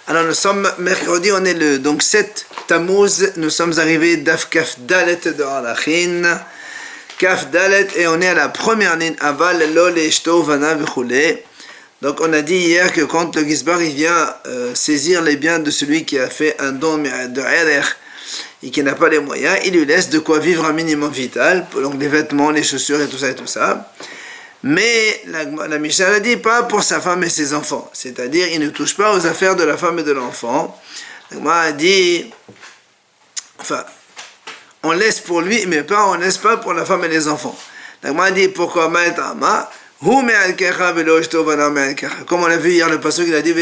Alors nous sommes mercredi, on est le donc 7 Tammuz, nous sommes arrivés d'Af Kaf Dalet de Alachin, Kaf Dalet, et on est à la première ligne, Aval Lol Eshto Vana Vechule. Donc on a dit hier que quand le Gizbar il vient saisir les biens de celui qui a fait un don de Erech et qui n'a pas les moyens, il lui laisse de quoi vivre un minimum vital, donc les vêtements, les chaussures et tout ça. Mais la Mishnah a dit pas pour sa femme et ses enfants, c'est-à-dire il ne touche pas aux affaires de la femme et de l'enfant. La Gemara a dit, enfin, on laisse pour lui, mais pas on laisse pas pour la femme et les enfants. La Gemara a dit pourquoi Ma'etama comme on a vu hier le passage, il a dit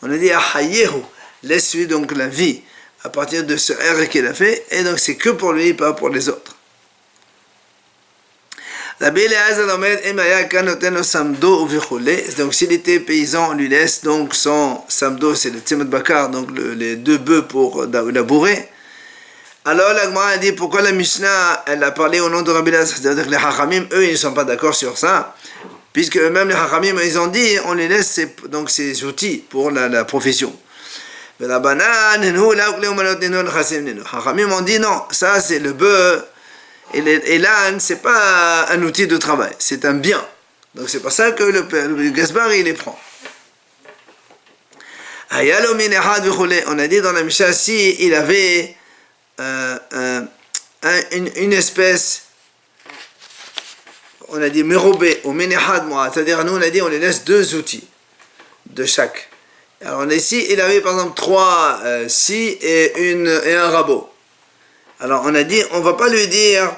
on a dit laisse-lui donc la vie à partir de ce R qu'il a fait, et donc c'est que pour lui, pas pour les autres. Donc s'il était paysan, on lui laisse donc son samdo, c'est le tzimat bakar, donc les deux bœufs pour labourer. Alors la Gemara a dit pourquoi la Mishnah elle a parlé au nom de Rabbi Elazar, c'est-à-dire que les Hachamim eux ils ne sont pas d'accord sur ça, puisque eux-mêmes les Hachamim ils ont dit on les laisse ces outils pour la profession. Mais la banane, Hachamim ont dit non, ça c'est le bœuf et l'âne c'est pas un outil de travail, c'est un bien. Donc c'est pour ça que le Gazbar il les prend. On a dit dans la Mishnah si il avait une espèce, on a dit merobé ou menehad moa, c'est-à-dire nous on a dit on les laisse deux outils de chaque. Alors ici il avait par exemple 3 scies et un rabot. Alors on a dit on va pas lui dire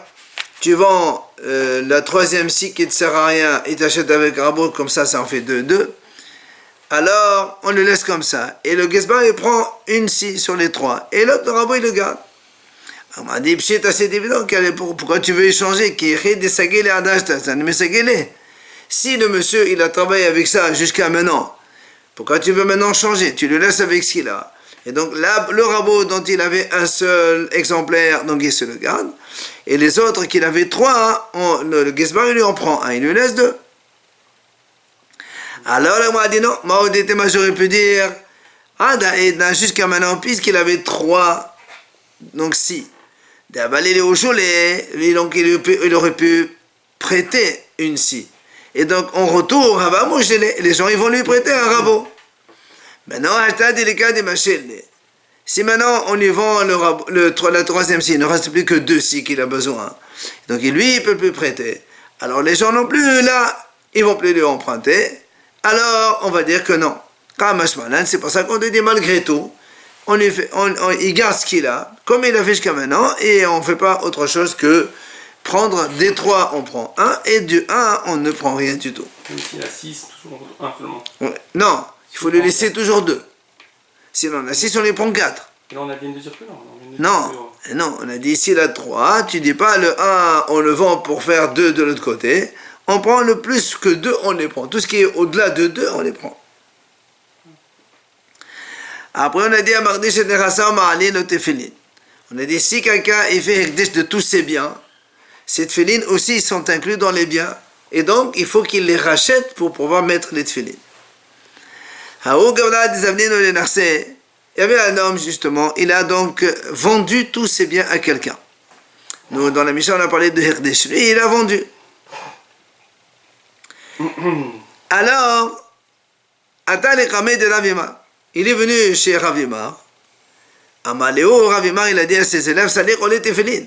tu vends la troisième scie qui ne te sert à rien et t'achètes avec rabot, comme ça en fait 2. Alors on le laisse comme ça et le Gizbar il prend une scie sur les 3 et l'autre rabot il le garde. On m'a dit, c'est assez évident, pourquoi tu veux échanger? Si le monsieur, il a travaillé avec ça jusqu'à maintenant, pourquoi tu veux maintenant changer? Tu le laisses avec ce qu'il a. Et donc là, le rabot dont il avait un seul exemplaire, donc il se le garde. Et les autres qu'il avait 3, le Gizbar, il lui en prend un, il lui laisse 2. Alors là, on m'a dit non, j'aurais pu dire, jusqu'à maintenant, puisqu'il avait 3, donc si. Donc il aurait pu prêter une scie. Et donc en retour, les gens ils vont lui prêter un rabot. Maintenant, si maintenant on lui vend la troisième scie, il ne reste plus que 2 scies qu'il a besoin. Donc lui, il ne peut plus prêter. Alors les gens non plus, là, ils ne vont plus lui emprunter. Alors on va dire que non. C'est pour ça qu'on te dit malgré tout, il garde ce qu'il a, comme il a fait jusqu'à maintenant, et on ne fait pas autre chose que prendre des 3, on prend 1, et du 1, on ne prend rien du tout. Même s'il a 6, toujours 1 seulement. Ouais. Non, il faut lui laisser toujours 2. Sinon, la 6, on les prend 4. Et là, on a bien de dire que non. Non, on a dit ici la 3, tu dis pas le 1, on le vend pour faire 2 de l'autre côté, on prend le plus que 2, on les prend. Tout ce qui est au-delà de 2, on les prend. Après, on a dit à Mardish et Nerasa, le tefillin. On a dit si quelqu'un il fait Hekdesh de tous ses biens, ces tefillin aussi ils sont inclus dans les biens. Et donc, il faut qu'il les rachète pour pouvoir mettre les tefillin. Il y avait un homme justement, il a donc vendu tous ses biens à quelqu'un. Nous, dans la Mishnah, on a parlé de Hekdesh. Lui, il a vendu. Alors, Atal Kameh de Ravimar. Il est venu chez Ravimar. Amaléo, Ravimar, il a dit à ses élèves, Salih, on les tefillin.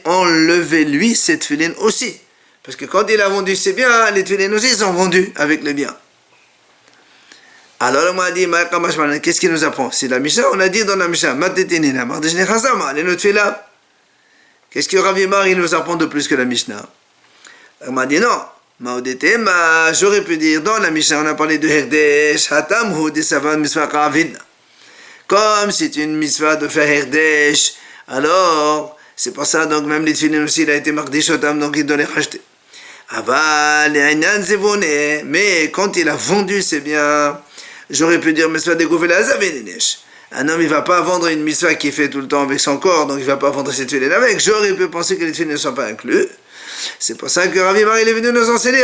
Enlevez-lui cette tefillin aussi. Parce que quand il a vendu ses biens, les tefillin aussi sont vendus avec les biens. Alors, on m'a dit, qu'est-ce qu'il nous apprend? C'est la Mishnah, on a dit dans la Mishnah, qu'est-ce que Ravimar, il nous apprend de plus que la Mishnah? On m'a dit non. J'aurais pu dire dans la Mishnah on a parlé de Hekdesh Hatamhu de Savan Misva Kavin. Comme c'est une misva de faire Hekdesh, alors c'est pour ça donc même les tefillin aussi il a été marqué Shotam, donc il doit les racheter. Mais quand il a vendu ses biens, j'aurais pu dire Misva de Gouvela Zavinesh. Un homme il va pas vendre une misva qui fait tout le temps avec son corps, donc il va pas vendre ses tefillin avec. J'aurais pu penser que les tefillin ne sont pas inclus. C'est pour ça que Ravimar il est venu nous enseigner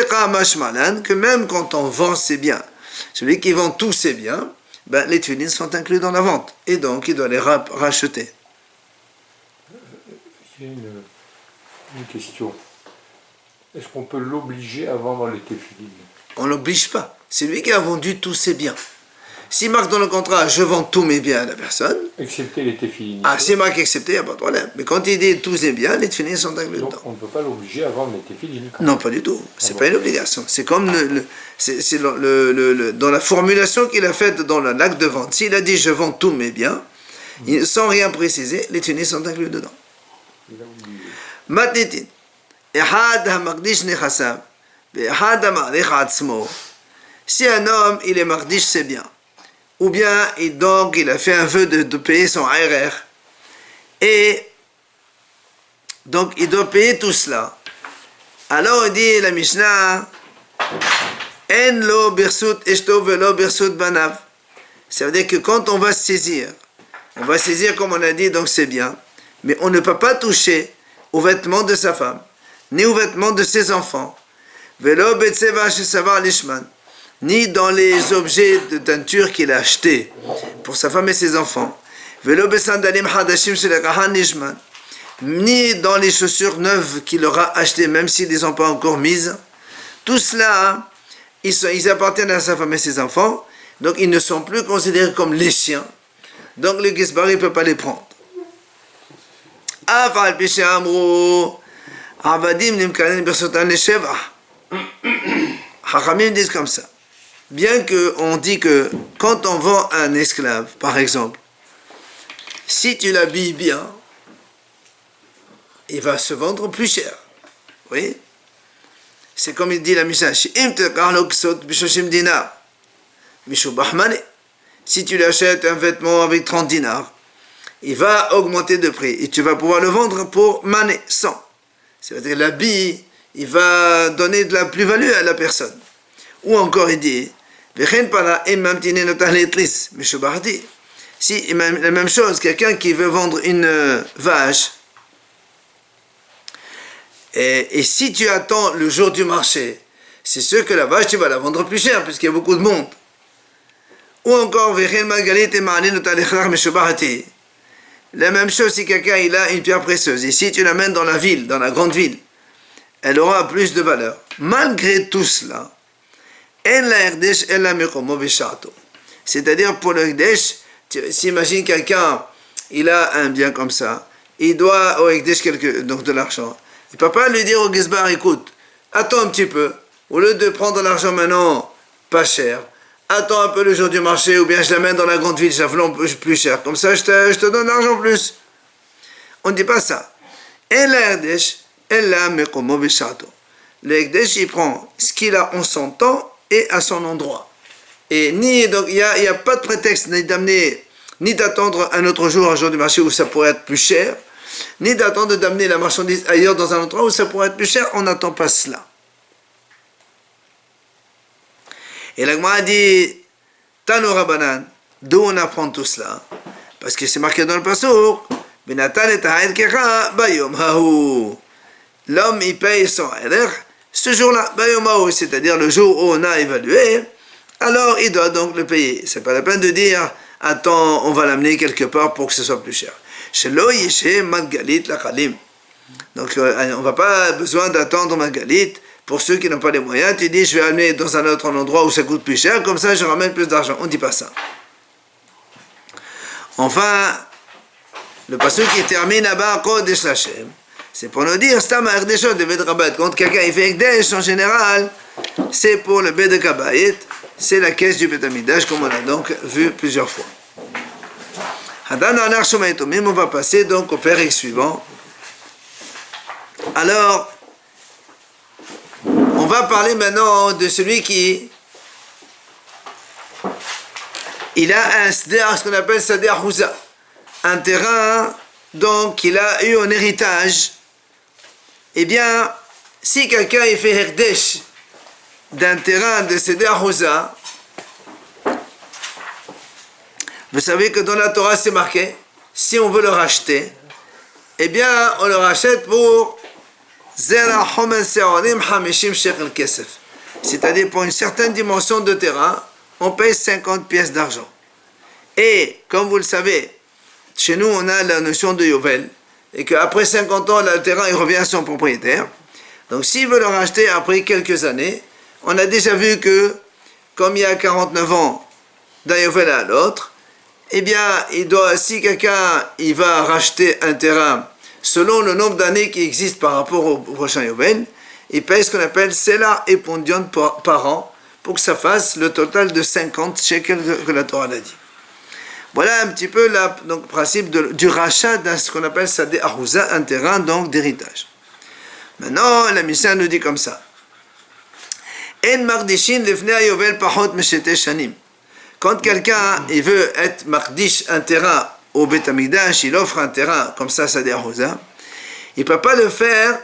que même quand on vend ses biens, Celui qui vend tous ses biens, ben, les tefilines sont inclus dans la vente. Et donc, il doit les racheter. Il y a une question. Est-ce qu'on peut l'obliger à vendre les téfilines? On ne l'oblige pas. C'est lui qui a vendu tous ses biens. S'il marque dans le contrat, je vends tous mes biens à la personne. Excepté les téfilines. Ah, s'il marque excepté, il n'y a pas de problème. Mais quand il dit tous ses biens, les tefilines sont inclus Donc, dedans. on ne peut pas l'obliger à vendre les téfilines. Non, pas du tout. C'est Ah bon. pas une obligation. C'est comme dans la formulation qu'il a faite dans l'acte de vente. S'il a dit je vends tous mes biens, sans rien préciser, les tefilines sont inclus dedans. Matnitin. Ehad ha-makdish nechasav, ve'ehad ha-ma'arich atzmo. Si un homme, il est makdish ses biens, ou bien donc il a fait un vœu de payer son ARR, et donc il doit payer tout cela. Alors il dit la Mishnah, En lo birsut eshto velo birsut banav. Ça veut dire que quand on va saisir comme on a dit, donc c'est bien, mais on ne peut pas toucher aux vêtements de sa femme, ni aux vêtements de ses enfants, velo betseva shesavar lishman, ni dans les objets de teinture qu'il a achetés pour sa femme et ses enfants, velo besandalim hadashim shelakahan lishman, ni dans les chaussures neuves qu'il aura achetées, même s'ils ne les ont pas encore mises. Tout cela, ils appartiennent à sa femme et ses enfants, donc ils ne sont plus considérés comme les siens. Donc le Gisbar, il ne peut pas les prendre. Chachamim disent comme ça. Bien qu'on dit que quand on vend un esclave, par exemple, si tu l'habilles bien, il va se vendre plus cher. Oui? C'est comme il dit la Mishnah, si tu lui achètes un vêtement avec 30 dinars, il va augmenter de prix et tu vas pouvoir le vendre pour mané, 100. C'est-à-dire l'habit, il va donner de la plus-value à la personne. Ou encore il dit, si, la même chose, quelqu'un qui veut vendre une vache, et si tu attends le jour du marché, c'est sûr que la vache, tu vas la vendre plus cher, puisqu'il y a beaucoup de monde. Ou encore, la même chose si quelqu'un il a une pierre précieuse, et si tu l'amènes dans la ville, dans la grande ville, elle aura plus de valeur. Malgré tout cela, c'est-à-dire pour le Hekdesh, s'imagine quelqu'un, il a un bien comme ça, il doit au Hekdesh donc de l'argent. Il ne peut pas lui dire au Gisbar, écoute, attends un petit peu, au lieu de prendre l'argent maintenant, pas cher, attends un peu le jour du marché, ou bien je l'amène dans la grande ville, je la vends plus cher, comme ça je te donne l'argent plus. On ne dit pas ça. Et l'Hekdesh, le Hekdesh, il prend ce qu'il a en son temps et à son endroit. Et donc il n'y a pas de prétexte ni d'amener, ni d'attendre un autre jour, un jour du marché où ça pourrait être plus cher, ni d'attendre d'amener la marchandise ailleurs dans un endroit où ça pourrait être plus cher, on n'attend pas cela. Et la Gemara dit, Tano Rabbanan, d'où on apprend tout cela? Parce que c'est marqué dans le Passouk, Benatan et Ta'ed Kecha, Bayom Hahu. L'homme, il paye son erreur ce jour-là, Bayom Hahu, c'est-à-dire le jour où on a évalué, alors il doit donc le payer. C'est pas la peine de dire, attends, on va l'amener quelque part pour que ce soit plus cher. Shelo Yeshe Madgalit Lachalim. Donc on va pas besoin d'attendre Madgalit. Pour ceux qui n'ont pas les moyens, tu dis je vais amener dans un autre endroit où ça coûte plus cher, comme ça je ramène plus d'argent. On ne dit pas ça. Enfin, le passage qui termine là-bas, Kodesh Hashem, c'est pour nous dire, Stam Herdeshot de Bet Rabat. Quand quelqu'un il fait Hekdesh, en général, c'est pour le Bet Kabayit, c'est la caisse du Bet Amidash, comme on a donc vu plusieurs fois. Hadan Anar Shumaitomim, on va passer donc au péril suivant. Alors, on va parler maintenant de celui qui il a un seder, ce qu'on appelle seder Houza, un terrain donc il a eu en héritage. Eh bien, si quelqu'un il fait Hekdesh d'un terrain de seder Houza, vous savez que dans la Torah c'est marqué, si on veut le racheter, eh bien on le rachète pour c'est-à-dire pour une certaine dimension de terrain, on paye 50 pièces d'argent. Et, comme vous le savez, chez nous, on a la notion de Yovel, et qu'après 50 ans, le terrain il revient à son propriétaire. Donc, s'il veut le racheter après quelques années, on a déjà vu que, comme il y a 49 ans d'un Yovel à l'autre, eh bien, si quelqu'un il va racheter un terrain selon le nombre d'années qui existe par rapport au prochain Yovel, il paye ce qu'on appelle Sela et Pondion par an pour que ça fasse le total de 50 shekels que la Torah l'a dit. Voilà un petit peu le principe du rachat de ce qu'on appelle Sadeh Ahouza, un terrain donc d'héritage. Maintenant, la Mishnah nous dit comme ça. En mardishin lefnei yovel pachot meshete shanim. Quand quelqu'un il veut être mardish un terrain au Beth Amikdash, il offre un terrain comme ça, Sadeh Ahouza, il ne peut pas le faire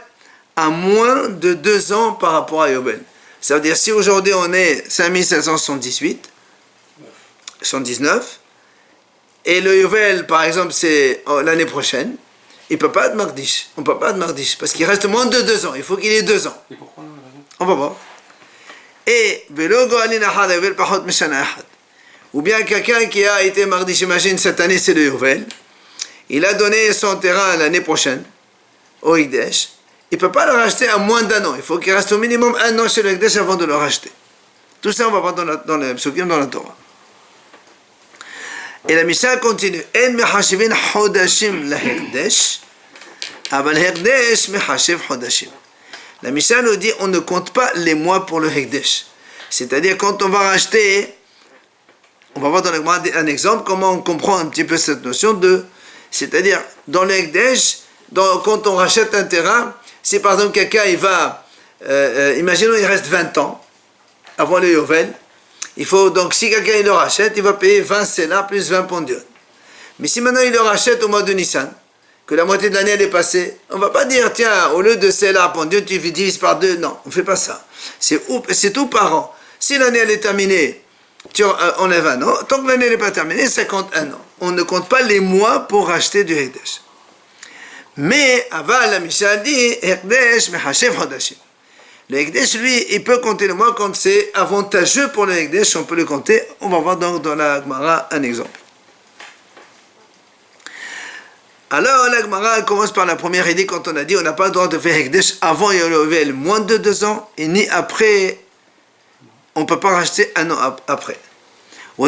à moins de 2 ans par rapport à Yovel. Ça veut dire si aujourd'hui on est 5778, 119, et le Yovel, par exemple, c'est l'année prochaine, il ne peut pas être mardish. On ne peut pas être mardish, parce qu'il reste moins de 2 ans. Il faut qu'il ait 2 ans. Et pourquoi on va voir. Et, ou bien quelqu'un qui a été mardish, imagine cette année c'est le Yovel, il a donné son terrain l'année prochaine, au Hikdesh, il ne peut pas le racheter à moins d'1 an. Il faut qu'il reste au minimum 1 an chez le Hikdesh avant de le racheter. Tout ça, on va voir dans le psukim, dans la Torah. Et la Mishnah continue. En mechashivin chodashim lahekdesh, aval hekdesh mechashiv chodashim. La Mishnah nous dit on ne compte pas les mois pour le Hekdesh. C'est-à-dire quand on va racheter, on va voir dans un exemple comment on comprend un petit peu cette notion de, c'est-à-dire dans le Hekdesh, quand on rachète un terrain, si par exemple quelqu'un il va, imaginons il reste 20 ans avant le Yovel, il faut donc si quelqu'un il le rachète, il va payer 20 Sela plus 20 Pondion. Mais si maintenant il le rachète au mois de Nissan, que la moitié de l'année elle est passée, on ne va pas dire tiens au lieu de Sela Pondion tu divises par 2, non, on ne fait pas ça. C'est tout par an. Si l'année elle est terminée, tu enlèves 1 an, tant que l'année n'est pas terminée, ça compte 1 an. On ne compte pas les mois pour racheter du Hekdesh. Mais, aval la Mishnah dit, Hekdesh mechashev chodashim. Le Hekdesh, lui, il peut compter le mois quand c'est avantageux pour le Hekdesh, on peut le compter. On va voir donc dans la Gemara un exemple. Alors, la Gemara commence par la première idée quand on a dit on n'a pas le droit de faire Hekdesh avant Yovel, moins de 2 ans, et ni après, on ne peut pas racheter 1 an après. On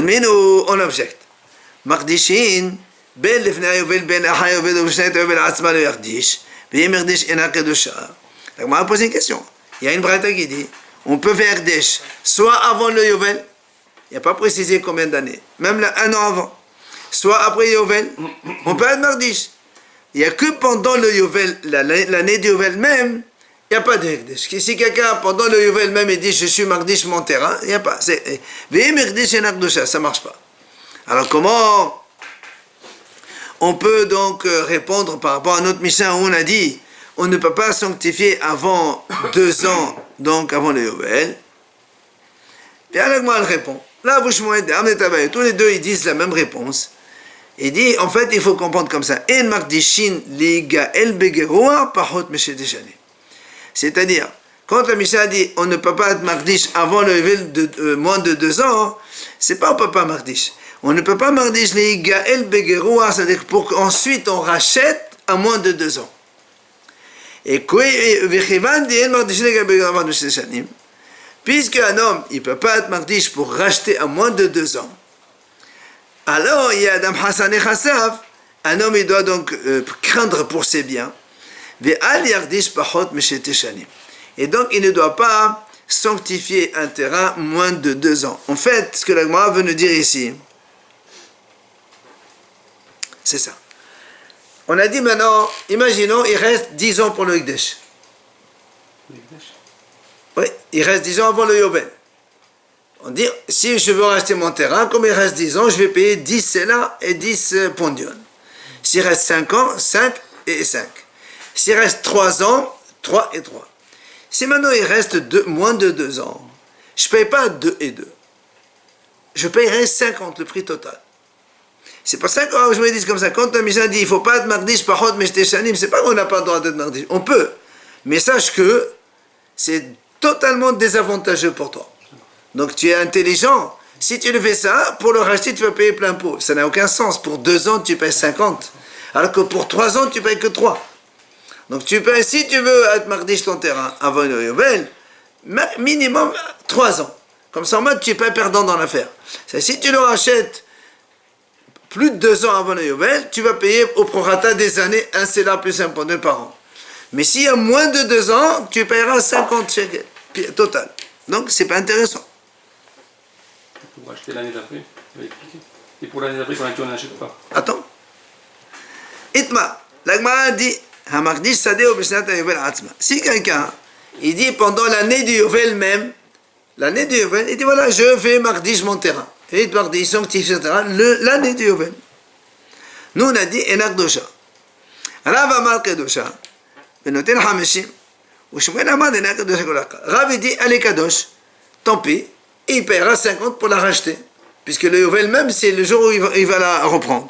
objecte. Mardishin, Ben לפני היובל, בין אחרי היובל ובשנת היובל עצמה לא יחדיש, ואם יחדיש אינה קדושה. La Gemara pose une question. Il y a une braïta qui dit, on peut faire Hekdesh soit avant le Yovel, il n'y a pas précisé combien d'années, même 1 an avant, soit après Yovel, on peut être mardish. Il n'y a que pendant le Yovel, l'année du Yovel même, il n'y a pas de Hekdesh. Si quelqu'un, pendant le Yovel même, il dit, je suis mardish mon terrain, il n'y a pas. Ve'im Hekdesh enak dosha, ça ne marche pas. Alors comment on peut donc répondre par rapport à notre Mishnah où on a dit, on ne peut pas sanctifier avant 2 ans, donc avant le Yovel. Et alors moi, elle répond. Là, vous tous les deux, ils disent la même réponse. Il dit, en fait, il faut comprendre comme ça. C'est-à-dire, quand la Mishnah dit, on ne peut pas être mardish avant le Yovel de moins de 2 ans, c'est pas on ne peut pas mardish. On ne peut pas mardish les Gaël Begeroua, c'est-à-dire pour qu'ensuite on rachète à moins de 2 ans. Et puisque un homme, il ne peut pas être mardish pour racheter à moins de 2 ans, alors il y a Adam Hassan et Chassav, un homme il doit donc craindre pour ses biens, et donc il ne doit pas sanctifier un terrain moins de 2 ans. En fait, ce que la Gemara veut nous dire ici, c'est ça. On a dit maintenant, imaginons, il reste 10 ans pour le Hekdesh. Oui, il reste 10 ans avant le Yovel. On dit, si je veux racheter mon terrain, comme il reste 10 ans, je vais payer 10 Sela et 10 Pondion. S'il reste 5 ans, 5 et 5. S'il reste 3 ans, 3 et 3. Si maintenant il reste moins de 2 ans, je ne paye pas 2 et 2. Je payerai 50, le prix total. C'est pour ça que je me dis comme ça, quand un Mishnah dit il ne faut pas être mardish pachot meshte shanim, c'est pas qu'on n'a pas le droit d'être mardish. On peut, mais sache que c'est totalement désavantageux pour toi. Donc tu es intelligent, Si tu le fais ça, pour le racheter, tu vas payer plein pot. Ça n'a aucun sens. Pour 2 ans, tu payes 50. Alors que pour 3 ans, tu payes que 3. Donc tu payes, si tu veux être mardiche ton terrain avant le Yovel, minimum 3 ans. Comme ça, en mode, tu n'es pas perdant dans l'affaire. Si tu le rachètes plus de 2 ans avant le Yovel, tu vas payer au prorata des années, un CELA plus un point 2 par an. Mais s'il y a moins de 2 ans, tu payeras 50 shekels total. Donc, c'est pas intéressant. Pour acheter l'année d'après, tu vas expliquer. Et pour l'année d'après, quand tu n'achètes pas. Attends. Itma, l'Agmara dit, Hamakdish Sadeh Bishnat Yovel Atzma. Si quelqu'un, il dit pendant l'année du Yovel même, l'année du Yovel, il dit voilà, je vais mardish mon terrain. Et il mardish, sanctifie son terrain, l'année du Yovel. Nous, on a dit, Enak Dosha. Rav Amar Kedosha, Benotel Hameshim, ou Shmuel Amar Enak Dosha Kolaka. Rav dit, allez Kadosh, tant pis, et il paiera 50 pour la racheter. Puisque le Yovel même, c'est le jour où il va la reprendre.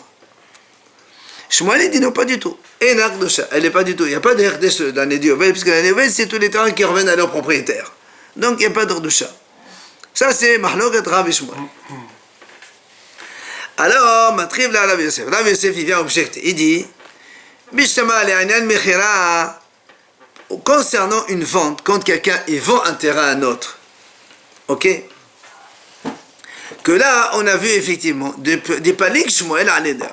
Shmuel dit non, pas du tout. Enak Dosha, elle n'est pas du tout. Il n'y a pas de Hekdesh dans l'année du Yovel, puisque l'année du Yovel, c'est tous les terrains qui reviennent à leur propriétaire. Donc il n'y a pas d'Hekdesh. Ça, c'est Mahloket Rav et Shmuel. Alors, Matriv la Rav Yosef. Rav Yosef, il vient objecter. Il dit, Bishama le'anyan mechira, concernant une vente, quand quelqu'un vend un terrain à un autre. Ok? Que là, on a vu effectivement des palik Shmuel à l'Eder.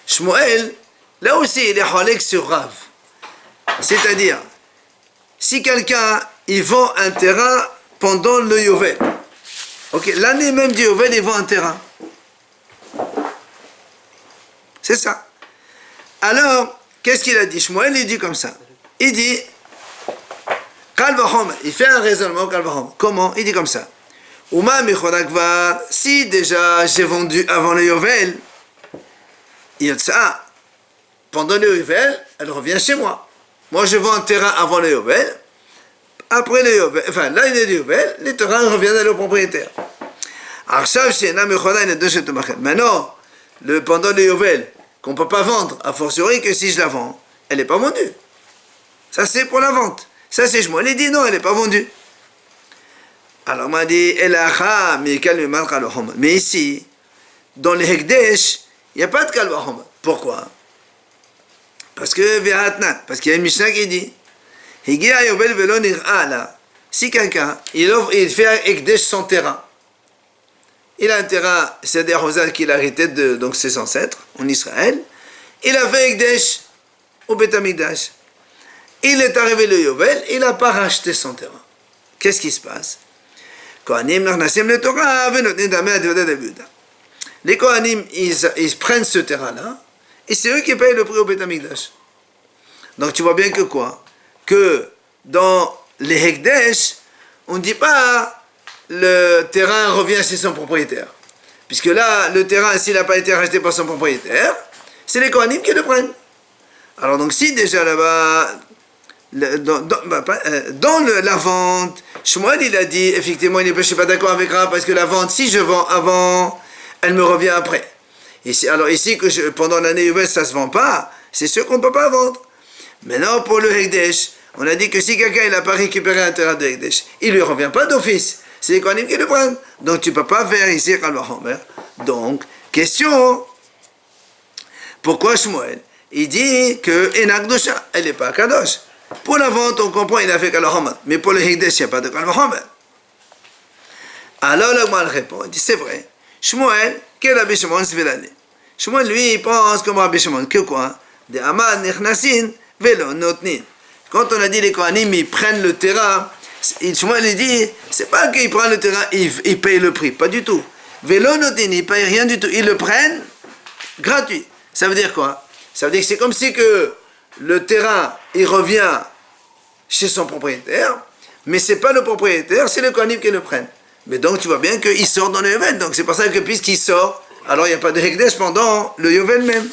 Shmuel, là aussi, il est halek sur Rav. C'est-à-dire, si quelqu'un, il vend un terrain pendant le Yovel. Ok, l'année même du Yovel, il vend un terrain. C'est ça. Alors, qu'est-ce qu'il a dit? Shmuel, il dit comme ça. Il dit, Kalvahom, il fait un raisonnement, Kalvahom. Comment? Il dit comme ça. Uma Mechorakva, si déjà j'ai vendu avant le Yovel, Yotsa, pendant le Yovel, elle revient chez moi. Moi, je vends un terrain avant le Yovel. Après le Yovel, enfin, l'année du Yovel, les terrains reviennent à leur propriétaire. Maintenant, pendant le Yovel, qu'on ne peut pas vendre, a fortiori que si je la vends, elle n'est pas vendue. Ça, c'est pour la vente. Ça, c'est Shmuel. Il dit non, elle n'est pas vendue. Alors, on m'a dit, mais ici, dans les Hekdesh, il n'y a pas de Kalvahom. Pourquoi? Parce qu'il y a une Mishnah qui dit, si quelqu'un, il fait un Hekdesh son terrain, il a un terrain, c'est des Rosa qu'il a hérité de donc ses ancêtres en Israël. Il a fait Ekdesh au Beth Amikdash. Il est arrivé le Yovel, il n'a pas racheté son terrain. Qu'est-ce qui se passe? Les Kohanim, ils prennent ce terrain-là, et c'est eux qui payent le prix au Beth Amikdash. Donc tu vois bien que quoi? Que dans les Hekdesh, on ne dit pas le terrain revient chez son propriétaire. Puisque là, le terrain, s'il n'a pas été racheté par son propriétaire, c'est les Kohanim qui le prennent. Alors donc si déjà là-bas, dans la vente, Shmuel il a dit, effectivement, je ne suis pas d'accord avec Rav, parce que la vente, si je vends avant, elle me revient après. Alors ici, pendant l'année Yovel, ça ne se vend pas, c'est sûr qu'on ne peut pas vendre. Maintenant, pour le Hekdesh, on a dit que si quelqu'un n'a pas récupéré un terrain de Hekdesh, il ne lui revient pas d'office. C'est les Kohanim qui le prennent. Donc tu ne peux pas faire ici Kalvahomer. Donc, question. Pourquoi Shmuel? Il dit que Enak Dosha, elle n'est pas Kadosh. Pour la vente, on comprend, il a fait Kalvahomer. Mais pour le Hekdesh, il n'y a pas de Kalvahomer. Alors le Gmal répond, il dit c'est vrai. Shmuel, quel Rabbi Shimon Svilani? Shmuel, lui, il pense comme Rabbi Shimon. Que quoi? De Amad Nechnasin, Velo Notnin. Quand on a dit les Kohanim, ils prennent le terrain. Shmuel il dit, c'est pas qu'ils prennent le terrain, ils payent le prix, pas du tout. Vélo notin, ils payent rien du tout, ils le prennent gratuit. Ça veut dire quoi? Ça veut dire que c'est comme si que le terrain, il revient chez son propriétaire, mais c'est pas le propriétaire, c'est le Kohanim qui le prennent. Mais donc tu vois bien qu'il sort dans le Yovel, donc c'est pour ça que puisqu'il sort, alors il n'y a pas de Hekdesh pendant le Yovel même.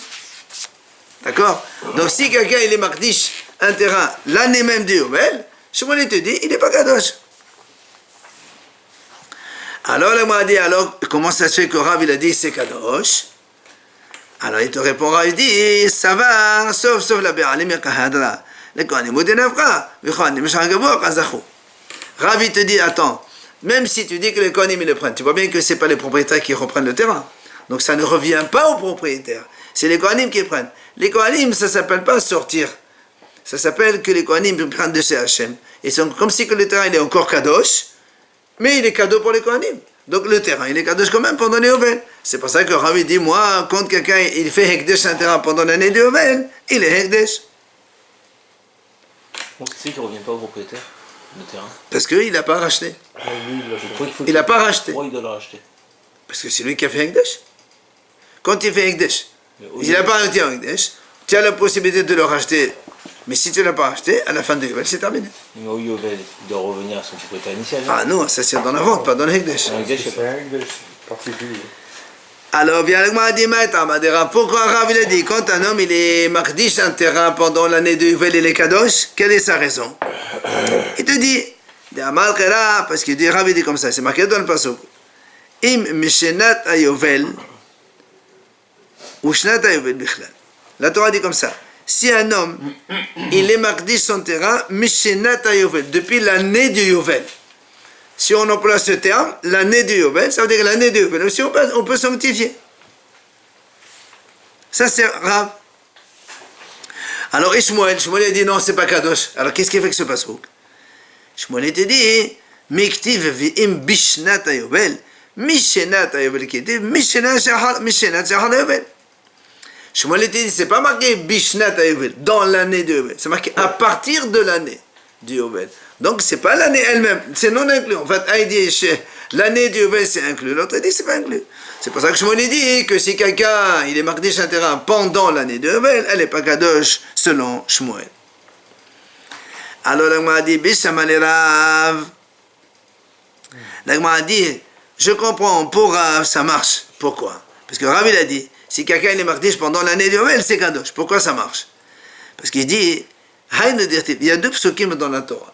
D'accord? Donc si quelqu'un il est mardish un terrain l'année même du Yovel, Shmuel te dit, il n'est pas Kadosh. Alors, le m'a dit, alors, comment ça se fait que Rav, il a dit, c'est Kadosh? Alors, il te répondra, il dit, ça va, sauf la Bé'alim Yakahadra. Le Kohanim Udenavra, le Kohanim Shangabo, Kazachou. Rav, il te dit, attends, même si tu dis que les Kohanim ils le prennent. Tu vois bien que ce n'est pas les propriétaires qui reprennent le terrain. Donc ça ne revient pas aux propriétaires. C'est les Kohanim qui prennent. Les Kohanim, ça ne s'appelle pas sortir. Ça s'appelle que les Kohanim prennent de chez Hachem. Et c'est comme si que le terrain il est encore kadosh, mais il est cadeau pour les Kohanim. Donc le terrain, il est kadosh quand même pendant les Yovel. C'est pour ça que Ravi dit, moi, quand quelqu'un il fait Hekdesh un terrain pendant l'année de Yovel, il est Hekdesh. Donc c'est qu'il ne revient pas au propriétaire, le terrain. Parce qu'il n'a pas racheté. Pourquoi Il n'a pas racheté. Pourquoi il doit le racheter? Parce que c'est lui qui a fait Hekdesh. Quand il fait Hekdesh, il n'a pas arrêté en Hekdesh, tu as la possibilité de le racheter. Mais si tu ne l'as pas racheté, à la fin de Yovel, c'est terminé. Mais au Yovel, il doit revenir à son propriétaire initial. Ah non, ça c'est dans la vente, pas dans le Hekdesh. Un Hekdesh, C'est un Hekdesh particulier. Alors, bien le dit Maïta, pourquoi Rav il a dit, quand un homme il est Makdish un terrain pendant l'année de Yovel et les Kadosh, quelle est sa raison? Il te dit, parce qu'il dit, Rav il dit comme ça, c'est marqué dans le Pasuk. Im Mishenat Ayovel, ou Shnat Ayovel Bichlal. La Torah dit comme ça. Si un homme, il est Makdish son terrain, Mishenat Ayovel, depuis l'année du Yovel. Si on emploie ce terme, l'année du Yovel, ça veut dire l'année du Yovel. Aussi, on peut sanctifier. Ça, c'est Rav. Alors, Shmuel a dit non, c'est pas Kadosh. Alors, qu'est-ce qu'il fait que ce pasuk? Shmuel te dit, Miktiv v'im bishnat Yovel, Mishenat Yovel qui dit, Mishenat Shahar Yovel. Shmuel te dit, c'est pas marqué bishnat Yovel, dans l'année du Yovel. C'est marqué à partir de l'année du Yovel. Donc, c'est pas l'année elle-même, c'est non inclus. En fait, un dit l'année du Yovel c'est inclus, l'autre dit c'est pas inclus. C'est pour ça que Shmuel dit que si quelqu'un il est Makdish un terrain pendant l'année du Yovel, elle n'est pas Kadosh selon Shmuel. Alors, l'Agma dit, Bishamali Rav. L'Agma dit, je comprends, pour Rav ça marche. Pourquoi? Parce que Rav il a dit, si quelqu'un il est Makdish pendant l'année du Yovel, c'est Kadosh. Pourquoi ça marche? Parce qu'il dit, il y a deux psukim dans la Torah.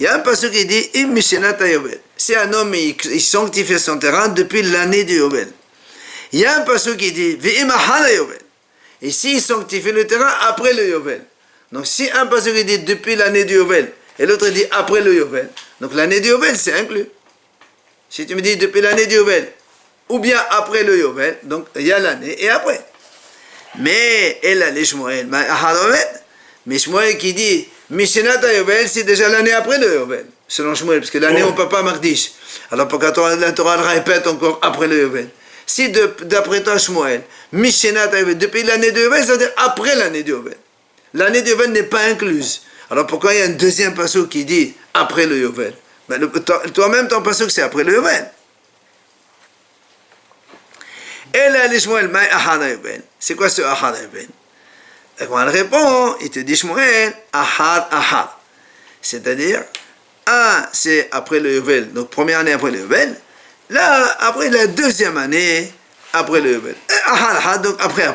Il y a un passage qui dit Im Mishenat Yovel. Si un homme il sanctifie son terrain depuis l'année du Yovel. Il y a un passage qui dit Ve'im Ahal Yovel. Et s'il sanctifie le terrain après le Yovel. Donc si un passage qui dit depuis l'année du Yovel et l'autre dit après le Yovel. Donc l'année du Yovel c'est inclus. Si tu me dis depuis l'année du Yovel ou bien après le Yovel, donc il y a l'année et après. Mais elle a les Shmuel, mais Shmuel qui dit Mishenat Yovel, c'est déjà l'année après le Yovel, selon Shmuel, parce que l'année on ne peut pas Makdish. Alors pourquoi la Torah répète encore après le Yovel? Si d'après toi Shmuel, Mishenat Yovel, depuis l'année de Yovel, ça veut dire après l'année de Yovel. L'année de Yovel n'est pas incluse. Alors pourquoi il y a un deuxième passage qui dit après le Yovel? Ben, toi-même ton passage c'est après le Yovel. Et là, les Shmuel, Maï Ahad Yovel. C'est quoi ce Ahad Yovel? Et quand elle répond, il te dit Shmuel, Ahad, Ahad. C'est-à-dire, un, c'est après le Yovel, donc première année après le Yovel. Là, après la deuxième année, après le Yovel. Ahad, Ahad, donc après.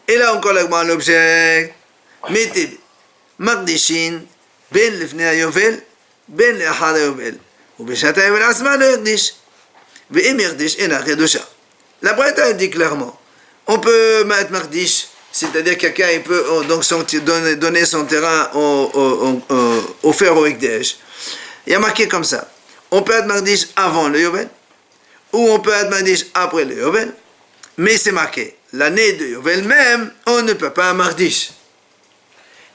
Et là encore, l'objet, mettez, Makdishin, Ben Lefnei Yovel, Ben Ahad Yovel. Ou Beshata Yovel Asma le Yerdish. Ve'im Yerdish, Ena Kedosha. La Braïta dit clairement, on peut mettre Makdish, c'est-à-dire quelqu'un il peut donc donner son terrain offert au Hekdesh. Il y a marqué comme ça. On peut être Makdish avant le Yovel, ou on peut être Makdish après le Yovel, mais c'est marqué. L'année de Yovel même, on ne peut pas Makdish.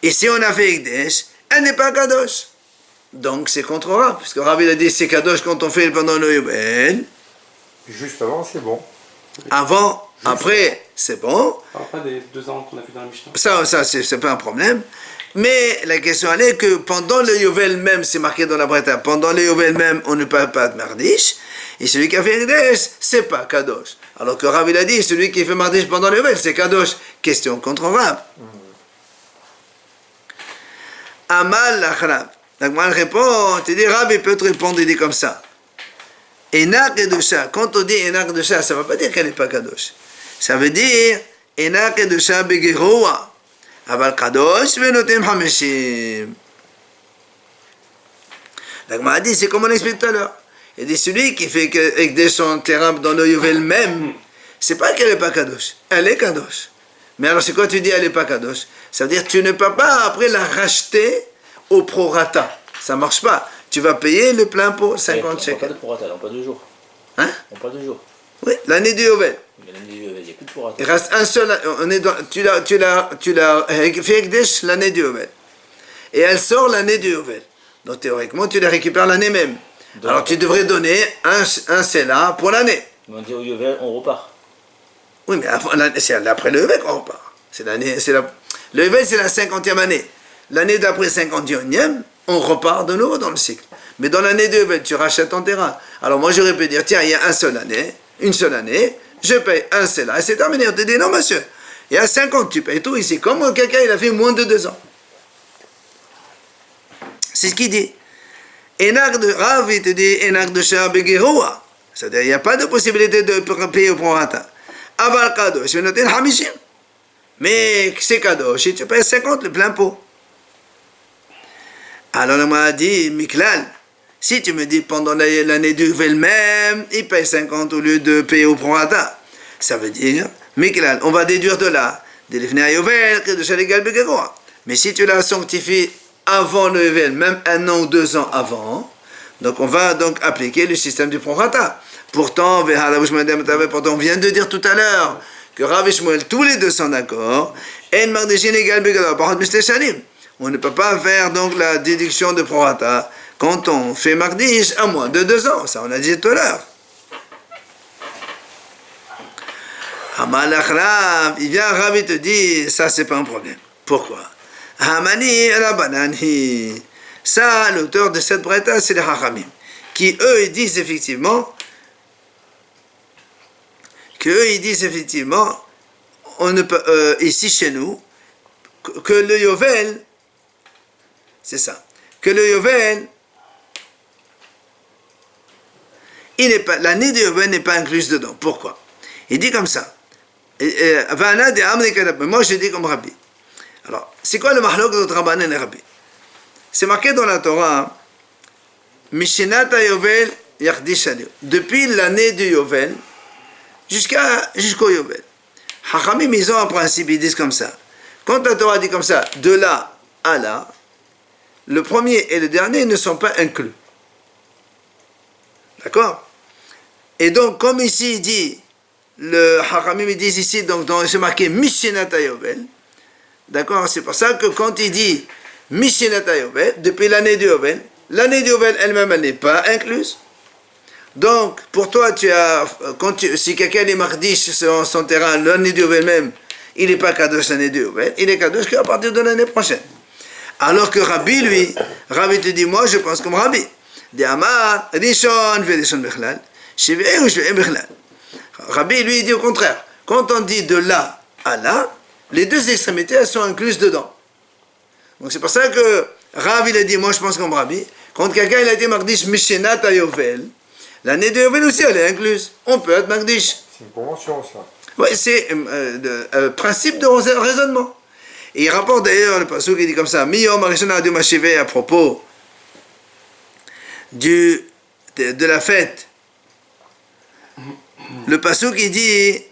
Et si on a fait Hekdesh, elle n'est pas Kadosh. Donc c'est contre Rav, puisque Rav il a dit c'est Kadosh quand on fait pendant le Yovel. Juste avant, c'est bon. Avant, après, c'est bon. Après des 2 ans qu'on a fait dans la Mishnah. Ça c'est pas un problème. Mais la question elle est que pendant le Yovel même, c'est marqué dans la Braïta, pendant le Yovel même, on ne peut pas être Mardish. Et celui qui a fait Hekdesh, c'est pas Kadosh. Alors que Rav il a dit, celui qui fait Mardish pendant le Yovel, c'est Kadosh. Question contre Rav. Amal Lachrav. Donc moi je réponds, tu dis Rav il peut te répondre, il dit comme ça. Ena Kedosha, quand on dit Ena Kedosha, ça ne veut pas dire qu'elle n'est pas Kadosh. Ça veut dire Ena Kedosha Begeroa. Aval Kadosh Venotem Hameshim. L'Agma dit, c'est comme on explique tout à l'heure. Il dit celui qui fait avec son terrain dans le Yovel même, c'est pas qu'elle n'est pas Kadosh, elle est Kadosh. Mais alors c'est quoi tu dis elle n'est pas Kadosh? Ça veut dire tu ne peux pas après la racheter au prorata. Ça ne marche pas. tu vas payer le plein pot, 50 On parle pas shekels. de prorata, on parle de jours. Hein? On parle de jours. Oui, l'année du Yovel. Mais l'année du Yovel, il n'y a plus de prorata. Il reste un seul, on est dans, tu l'as fait Ekdesh l'année du Yovel. Et elle sort l'année du Yovel. Donc théoriquement, tu la récupères l'année même. Donc, Alors tu devrais donner un Sela pour l'année. On dit au Yovel, on repart. Oui, mais c'est après le Yovel qu'on repart. Le Yovel, c'est la 50e année. L'année d'après 51e, on repart de nouveau dans le cycle. Mais dans l'année de Yovel, tu rachètes ton terrain. Alors moi, j'aurais pu dire, tiens, il y a une seule année, je paye un Sela, et c'est terminé. On te dit, non, monsieur, il y a 50, tu payes tout ici. Comme quelqu'un, il a fait moins de 2 ans. C'est ce qu'il dit. Enak de Rav, il te dit, Enak de Shah Begeroa. C'est-à-dire, il n'y a pas de possibilité de payer au prorata. Aval Kadosh, je vais noter Hamishim. Mais c'est Kadosh, si tu payes 50, le plein pot. Alors, on m'a dit, Miklal, si tu me dis pendant l'année du Yovel même, il paye 50 au lieu de payer au prorata, ça veut dire, Miklal, on va déduire de là, de l'Ifnei Yovel, que de Shaligal Begeroa. Mais si tu l'as sanctifié avant le Yovel, même 1 an ou 2 ans avant, donc on va donc appliquer le système du prorata. Pourtant, on vient de dire tout à l'heure que Rav et Shmuel, tous les deux sont d'accord, on ne peut pas faire donc la déduction de prorata quand on fait Magdish à moins de 2 ans, ça on a dit tout à l'heure. Amalach Rav, il vient Rav et te dit, ça c'est pas un problème. Pourquoi? Hamani Rabanani. Ça, l'auteur de cette braïta, c'est les Hachamim, qui eux ils disent effectivement, on ne peut, ici chez nous, que le Yovel, c'est ça, que le Yovel, l'année de Yovel n'est pas incluse dedans. Pourquoi? Il dit comme ça. Moi je dis comme Rabbi. Alors, c'est quoi le mahlok de Rabbanan et Rabbi? C'est marqué dans la Torah, Mishinata Yovel Yachdish Alio. Depuis l'année du Yovel, jusqu'au Yovel. Hachamim, ils ont un principe, ils disent comme ça. Quand la Torah dit comme ça, de là à là, le premier et le dernier ne sont pas inclus. D'accord? Et donc, comme ici, il dit, le Hachamim, ils disent ici, donc, c'est marqué Mishinata Yovel. D'accord? C'est pour ça que quand il dit Mishinata Yovel, depuis l'année du Yovel elle-même, elle n'est pas incluse. Donc, pour toi, si quelqu'un est mardish sur son terrain, l'année du Yovel même, il n'est pas kadosh l'année du Yovel, il est kadosh qu'à partir de l'année prochaine. Alors que Rabbi, lui, Rabbi te dit, moi, je pense comme Rabbi. Amar, Rishon, Verishon Bechlal, Shivei ou Shivei Bechlal. Rabbi, lui, il dit au contraire. Quand on dit de là à là, les deux extrémités, elles sont incluses dedans. Donc, c'est pour ça que Rav, il a dit, moi, je pense comme Rabbi. Quand quelqu'un, il a dit Magdish Mishenat Yovel, l'année de Yovel aussi, elle est incluse. On peut être Magdish. C'est une convention, ça. Oui, c'est le principe de raisonnement. Et il rapporte d'ailleurs le passage qui dit comme ça, Miyom Arishon Adu Mashive à propos de la fête. Le passage qui dit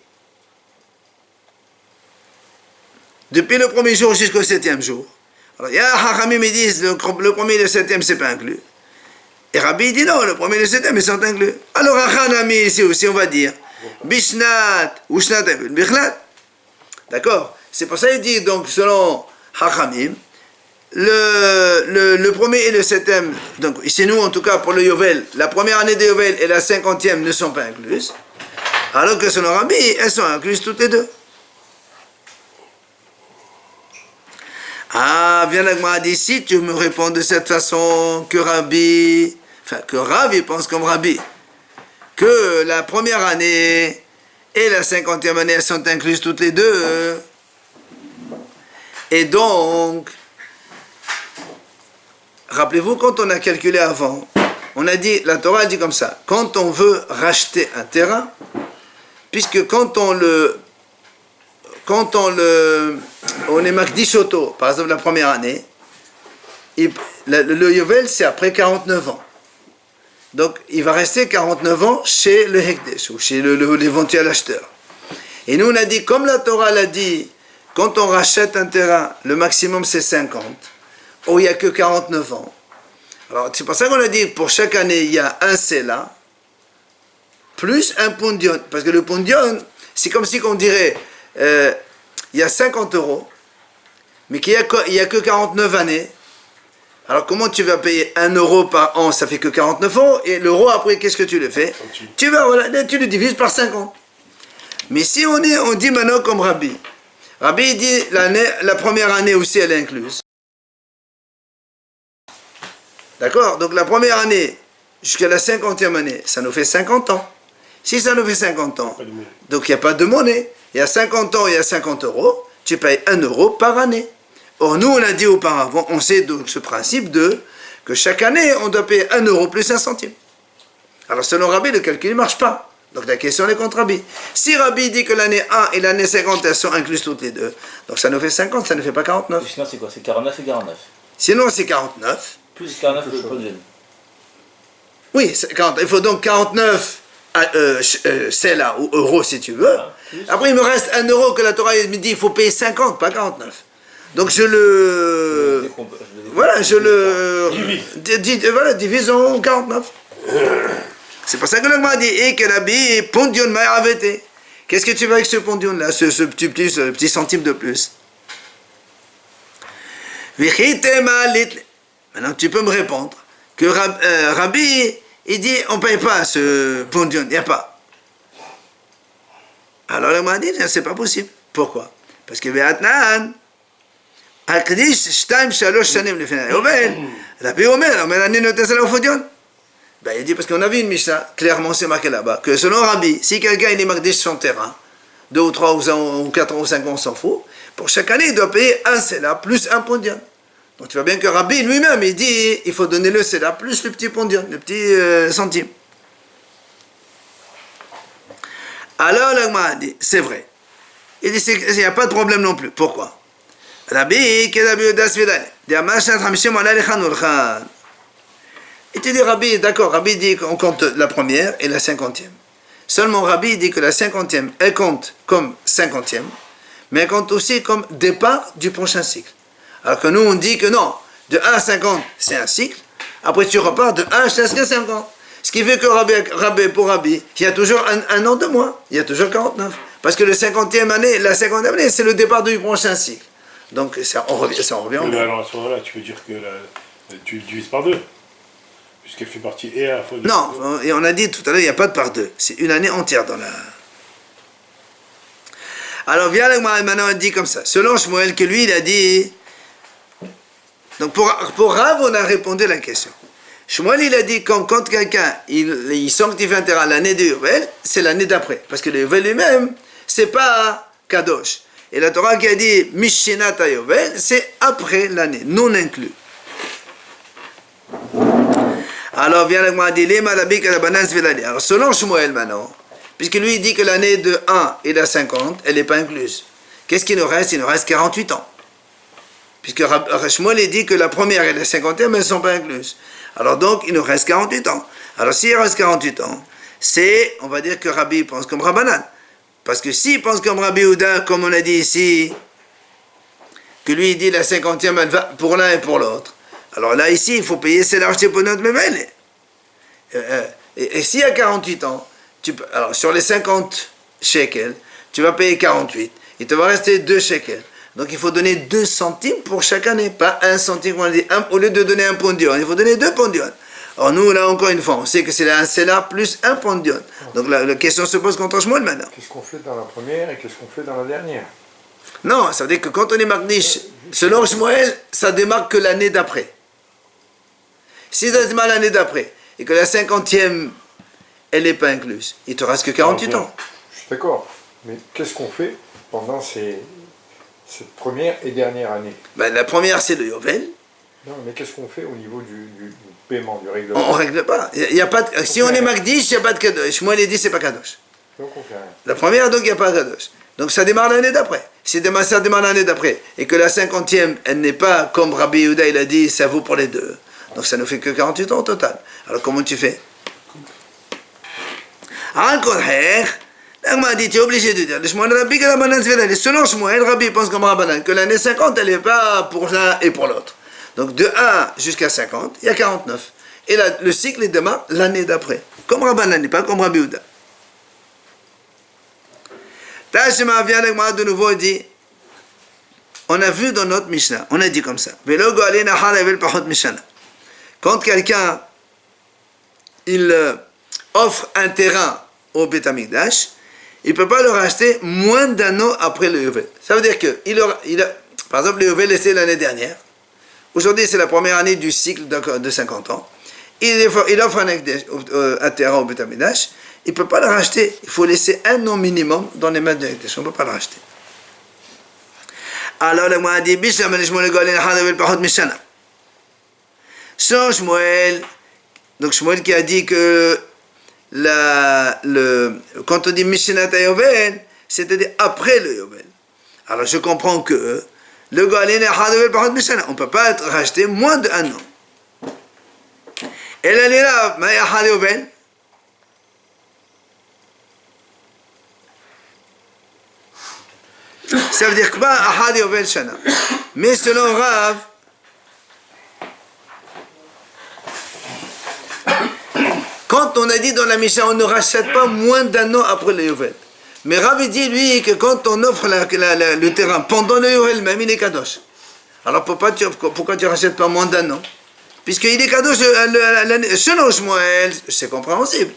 depuis le premier jour jusqu'au 7e jour. Alors, il y a Hachamim qui disent le premier et le 7e, c'est pas inclus. Et Rabbi dit non, le premier et le 7e, ils sont inclus. Alors, Hachanami, ici aussi, on va dire Bishnat ou Shnat Bichlat. D'accord? C'est pour ça qu'il dit, donc, selon Hachamim, le premier et le 7e, donc, ici, nous, en tout cas, pour le Yovel, la première année de Yovel et la 50e ne sont pas incluses. Alors que selon Rabbi, elles sont incluses toutes les deux. Ah, viens l'Agma dit, si tu me réponds de cette façon, que Rav, il pense comme Rabbi, que la première année et la 50e année, elles sont incluses toutes les deux. Et donc, rappelez-vous, quand on a calculé avant, on a dit, la Torah dit comme ça, quand on veut racheter un terrain, puisque quand on est Makdish Oto, par exemple la première année, le Yovel c'est après 49 ans. Donc il va rester 49 ans chez le Hekdesh, ou chez l'éventuel acheteur. Et nous on a dit, comme la Torah l'a dit, quand on rachète un terrain, le maximum c'est 50, où il n'y a que 49 ans. Alors, c'est pour ça qu'on a dit pour chaque année, il y a un Sela plus un pondion. Parce que le pondion, c'est comme si on dirait il y a 50 euros, mais qu'il n'y a que 49 années. Alors, comment tu vas payer 1 euro par an? Ça fait que 49 euros. Et l'euro, après, qu'est-ce que tu le fais? Tu le divises par 50. Mais si on dit maintenant comme Rabbi. Rabbi dit la première année aussi, elle est incluse. D'accord? Donc la première année, jusqu'à la 50e année, ça nous fait 50 ans. Si ça nous fait 50 ans, donc il n'y a pas de monnaie. Il y a 50 ans, il y a 50 euros, tu payes 1 euro par année. Or, nous, on a dit auparavant, on sait donc ce principe que chaque année, on doit payer 1 euro plus 1 centime. Alors, selon Rabbi, le calcul ne marche pas. Donc, la question est contre Rabbi. Si Rabbi dit que l'année 1 et l'année 50, elles sont incluses toutes les deux, donc ça nous fait 50, ça ne fait pas 49. Sinon, c'est quoi? C'est 49 et 49. Sinon, c'est 49. Plus 49 le pondion. Oui, 40. Il faut donc 49 c'est là, ou euros si tu veux. Après, il me reste 1 euro que la Torah me dit il faut payer 50, pas 49. Donc je le. Voilà, je le. Divise en 49. C'est pour ça que le m'a dit et que la bille pondion m'a arrêté. Qu'est-ce que tu veux avec ce pondion là, ce petit centime de plus? Maintenant, tu peux me répondre que Rabbi, il dit on ne paye pas ce pondion, il n'y a pas. Alors le m'a dit c'est pas possible. Pourquoi? Parce que Beatnan, Akdish, Shtaim, Shalosh, Shanim, le final. Rabbi Omer, l'année notait ça au pondion. Ben, il dit parce qu'on a vu une Mishnah, clairement c'est marqué là-bas, que selon Rabbi, si quelqu'un il est Makdish son terrain, 2 ou 3 ou 4 ou 5 ans, on s'en fout, pour chaque année il doit payer un Sela plus un pondion. Donc tu vois bien que Rabbi lui-même, il dit, il faut donner le Sela plus le petit pondion, le petit centime. Alors l'Agma dit, c'est vrai. Il dit, il n'y a pas de problème non plus. Pourquoi? Rabbi, qui est Rabbi Odas Vidal, dit, Amashat Hamishim ala lechan ulchan. Et tu dis, Rabbi, d'accord, Rabbi dit qu'on compte la première et la 50e. Seulement Rabbi dit que la 50e, elle compte comme 50e, mais elle compte aussi comme départ du prochain cycle. Alors que nous, on dit que non, de 1 à 50, c'est un cycle. Après, tu repars de 1 jusqu'à 50. Ce qui fait que pour Rabbi, il y a toujours un an de moins. Il y a toujours 49. Parce que la 50e année, c'est le départ du prochain cycle. Donc, on revient. Mais alors, à ce moment-là, tu veux dire que tu le divises par 2 puisqu'elle fait partie et à la fois de... Non, et on a dit tout à l'heure, il n'y a pas de par 2. C'est une année entière dans la... Alors, viens maintenant, on dit comme ça. Selon Shmuel, que lui, il a dit... Donc, pour Rav, on a répondu à la question. Shmuel, il a dit, quand quelqu'un, il sanctifie un terrain l'année de Yovel, c'est l'année d'après. Parce que le Yovel lui-même, c'est pas Kadosh. Et la Torah qui a dit, Mishinata Yovel, c'est après l'année, non inclus. Alors, viens avec moi, dit, alors, selon Shmuel maintenant, puisque lui, il dit que l'année de 1 et la 50, elle n'est pas incluse. Qu'est-ce qu'il nous reste? Il nous reste 48 ans. Puisque Shmuel, il dit que la première et la 50e, elles ne sont pas incluses. Alors donc, il nous reste 48 ans. Alors, s'il reste 48 ans, on va dire que Rabbi pense comme Rabbanan. Parce que s'il pense comme Rabbi Houda, comme on a dit ici, que lui, il dit la 50e, elle va pour l'un et pour l'autre. Alors là, ici, il faut payer c'est l'argent pour notre mémel. Et s'il y a 48 ans, alors sur les 50 shekels, tu vas payer 48. Il te va rester 2 shekels. Donc il faut donner 2 centimes pour chaque année, pas 1 centime. On dit, au lieu de donner un pondion, il faut donner 2 pondions. Or nous, là, encore une fois, on sait que c'est un Sela plus un pondion. Donc la question se pose contre Shmuel maintenant. Qu'est-ce qu'on fait dans la première et qu'est-ce qu'on fait dans la dernière? Non, ça veut dire que quand on est Makdish, selon Shmuel, ça démarque que l'année d'après. Si ça démarre l'année d'après, et que la 50e, elle n'est pas incluse, il te reste que 48 ans. Je suis d'accord, mais qu'est-ce qu'on fait pendant cette première et dernière année? Ben, la première, c'est le Yovel. Non, mais qu'est-ce qu'on fait au niveau du paiement, du règlement? On ne règle pas. Y a pas de, si on est Makdish, il n'y a pas de Kadosh. Moi, il est dit, c'est pas Kadosh. Donc on fait rien. La première, donc, il n'y a pas de Kadosh. Donc ça démarre l'année d'après. Si ça démarre l'année d'après, et que la 50e, elle n'est pas comme Rabbi Yehuda, il a dit, ça vaut pour les deux. Donc ça ne fait que 48 ans au total. Alors comment tu fais? L'Agma dit, tu es obligé de dire, selon Shmuel, Rabbi pense comme Rabbanan, que l'année 50, elle n'est pas pour l'un et pour l'autre. Donc de 1 jusqu'à 50, il y a 49. Et le cycle il démarre l'année d'après. Comme Rabbanan, pas comme Rabbi Yehuda. Tashima vient avec moi de nouveau et dit, on a vu dans notre Mishnah, on a dit comme ça. Quand quelqu'un il offre un terrain au Beth Amikdash, il ne peut pas le racheter moins d'un an après le Yovel. Ça veut dire que, par exemple, le Yovel était l'année dernière. Aujourd'hui, c'est la première année du cycle de 50 ans. Il offre un terrain au Beth Amikdash. Il ne peut pas le racheter. Il faut laisser un an minimum dans les mains de Amikdash. On ne peut pas le racheter. Alors, le Moïse dit, Bishlam al-Shmuel Golin Hadavel Pahot Mishana. Sans Shmuel, donc Shmuel qui a dit que quand on dit Mishnat Yovel, c'est-à-dire après le Yovel. Alors je comprends que le Golin Hadavel Pahot Mishana, on ne peut pas être racheté moins d'un an. Et là, il est là, Maya Had Yovel. Ça veut dire que Ahad Yovel Shana. Mais selon Rav, quand on a dit dans la Mishnah, on ne rachète pas moins d'un an après le Yovel. Mais Rav dit, lui, que quand on offre le terrain pendant le Yovel, même il est kadosh. Alors pourquoi tu ne rachètes pas moins d'un an? Puisqu'il est kadosh, selon Shmuel, c'est compréhensible.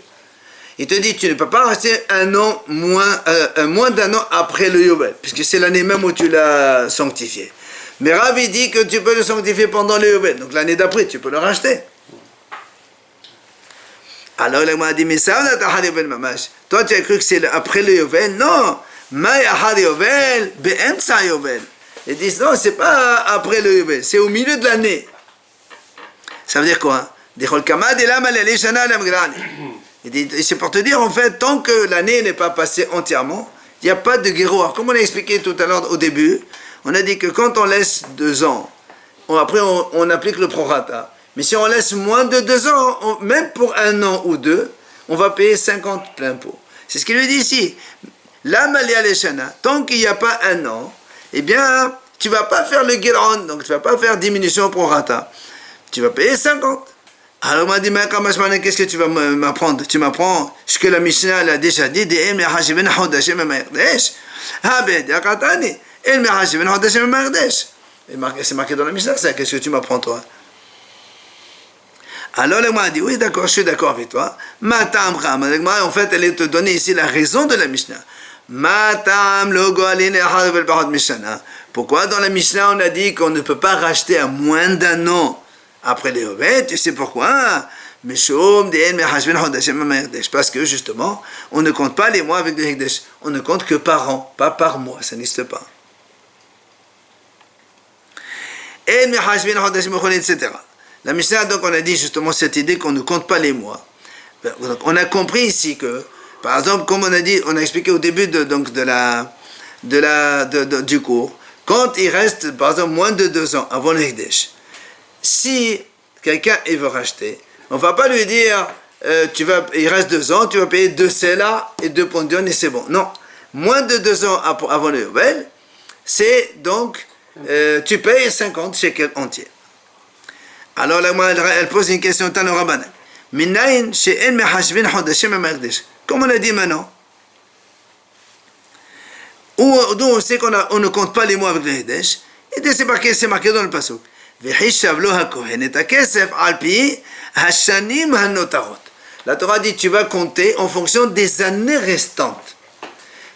Il te dit, tu ne peux pas racheter un an moins d'un an après le Yovel, puisque c'est l'année même où tu l'as sanctifié. Mais Ravi dit que tu peux le sanctifier pendant le Yovel, donc l'année d'après, tu peux le racheter. Alors il m'a dit, mais ça, toi tu as cru que c'est après le Yovel? Non, Yovel, Yovel. Ils disent, non, c'est pas après le Yovel, c'est au milieu de l'année. Ça veut dire quoi? Et c'est pour te dire, en fait, tant que l'année n'est pas passée entièrement, il n'y a pas de guéroir. Comme on a expliqué tout à l'heure au début, on a dit que quand on laisse 2 ans, après on applique le prorata. Mais si on laisse moins de 2 ans, même pour 1 an ou 2, on va payer 50 plein pot. C'est ce qu'il lui dit ici. La malia leshana, tant qu'il n'y a pas 1 an, eh bien, tu ne vas pas faire le guéron, donc tu ne vas pas faire diminution prorata. Tu vas payer 50. Alors, on m'a dit, mais qu'est-ce que tu vas m'apprendre? Tu m'apprends ce que la Mishnah a déjà dit, c'est marqué dans la Mishnah, ça, qu'est-ce que tu m'apprends, toi? Alors, le m'a dit, oui, d'accord, je suis d'accord avec toi. Matam Ram, en fait, elle est te donner ici la raison de la Mishnah. Matam logo aline hadvel bahad Mishnah. Pourquoi dans la Mishnah on a dit qu'on ne peut pas racheter à moins d'un an après les Yovel? Tu sais pourquoi? Parce que justement, on ne compte pas les mois avec le Hekdesh. On ne compte que par an, pas par mois. Ça n'existe pas. Etc. La Mishnah, donc, on a dit justement cette idée qu'on ne compte pas les mois. Donc, on a compris ici que, par exemple, comme on a dit, on a expliqué au début du cours, quand il reste, par exemple, moins de 2 ans avant le Hekdesh, si quelqu'un veut racheter, on ne va pas lui dire il reste 2 ans, tu vas payer 2 Sela et 2 Pondion et c'est bon. Non, moins de 2 ans avant le Yovel, c'est donc tu payes 50 shekels entiers. Alors là, elle pose une question Tano Rabbanan. Minayin she'en mehashvin chodashim ha'mekdesh. Comme on a dit maintenant, d'où on sait qu'on ne compte pas les mois avec le Hekdesh, et c'est marqué dans le pasuk. La Torah dit tu vas compter en fonction des années restantes.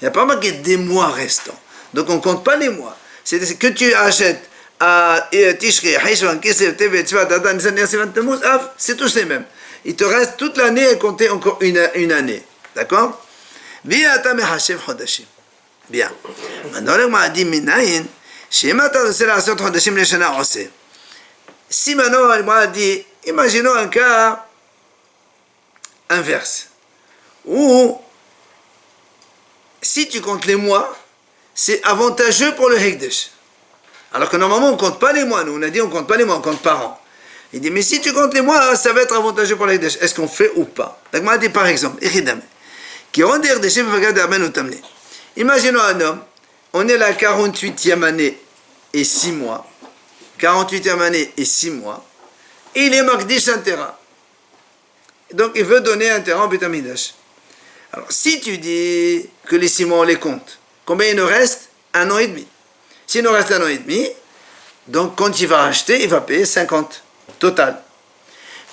Il n'y a pas marqué des mois restants. Donc on ne compte pas les mois. C'est que tu achètes à Tishri, Hishvan, Kislev, Tevet, Tzvat, Adan, Nisan, Sivan, Tammuz, Av, c'est tous les mêmes. Il te reste toute l'année à compter encore une année. D'accord? Bien. Maintenant, on m'a dit, Minayin, Shemata, c'est la sorte de Shem Leshana Ose. Si maintenant, elle m'a dit, imaginons un cas inverse, où si tu comptes les mois, c'est avantageux pour le Hekdesh. Alors que normalement, on ne compte pas les mois. Nous, on a dit on ne compte pas les mois, on compte par an. Il dit, mais si tu comptes les mois, ça va être avantageux pour le Hekdesh. Est-ce qu'on fait ou pas? Donc, on a dit par exemple, imaginons un homme, on est la 48e année et 6 mois. 48e année et 6 mois, il est Makdish un terrain. Donc il veut donner un terrain au Beit HaMikdash. Alors si tu dis que les 6 mois on les compte, combien il nous reste? 1 an et demi. S'il nous reste 1 an et demi, donc quand il va acheter, il va payer 50 total.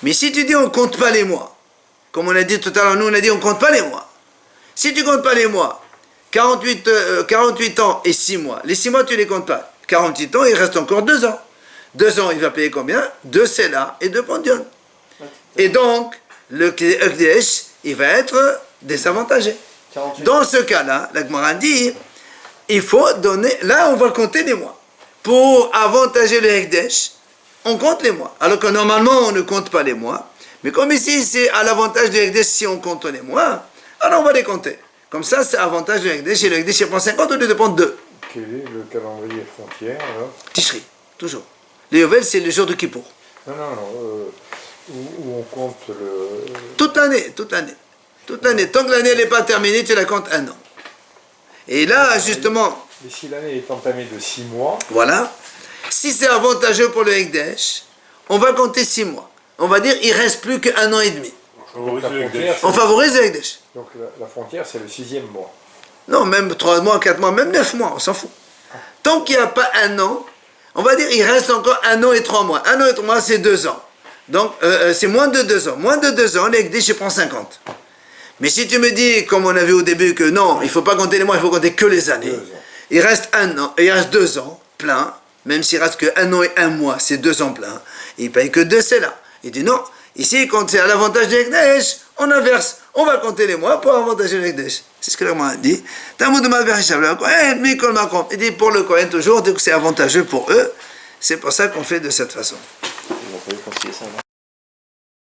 Mais si tu dis on ne compte pas les mois, comme on a dit tout à l'heure, nous on a dit on ne compte pas les mois. Si tu ne comptes pas les mois, 48 ans et 6 mois, les 6 mois tu ne les comptes pas. 48 ans, il reste encore 2 ans. 2 ans, il va payer combien? 2 Sela et 2 Pondion. Et donc, le Ekdesh, il va être désavantagé. 48. Dans ce cas-là, la Gemara dit, il faut donner, là on va compter les mois. Pour avantager le Ekdesh, on compte les mois. Alors que normalement, on ne compte pas les mois. Mais comme ici, c'est à l'avantage du Ekdesh si on compte les mois, alors on va les compter. Comme ça, c'est avantage du Ekdesh. Et le Ekdesh, il prend 50 au lieu de prendre 2. Quel est le calendrier frontière alors? Tishri, toujours. Le Yovel, c'est le jour de Kippour. Non, où on compte le... Toute l'année, toute l'année. Toute l'année. Tant que l'année n'est pas terminée, tu la comptes 1 an. Et là, justement, Mais si l'année est entamée de 6 mois, voilà. Si c'est avantageux pour le Ekdesh, on va compter 6 mois. On va dire, il ne reste plus qu'1 an et demi. donc la frontière, On favorise le Ekdesh. donc la frontière, c'est le 6e mois. Non, même 3 mois, 4 mois, même 9 mois, on s'en fout. Tant qu'il n'y a pas 1 an, on va dire, il reste encore 1 an et 3 mois. 1 an et 3 mois, c'est 2 ans. Donc, c'est moins de 2 ans. Moins de 2 ans, l'Ekdesh, je prends 50. Mais si tu me dis, comme on a vu au début, que non, il ne faut pas compter les mois, il faut compter que les années. 2 ans. Il reste 1 an, il reste 2 ans, plein. Même s'il reste que 1 an et 1 mois, c'est 2 ans plein. Il ne paye que 2, c'est là. Il dit non, ici, quand c'est à l'avantage du Ekdesh, on inverse. On va compter les mois pour avantager le Ekdesh. C'est ce que le Gemara dit. Il dit pour le Kohen toujours, dès que c'est avantageux pour eux, c'est pour ça qu'on fait de cette façon. Ils vont pas lui conseiller ça, non?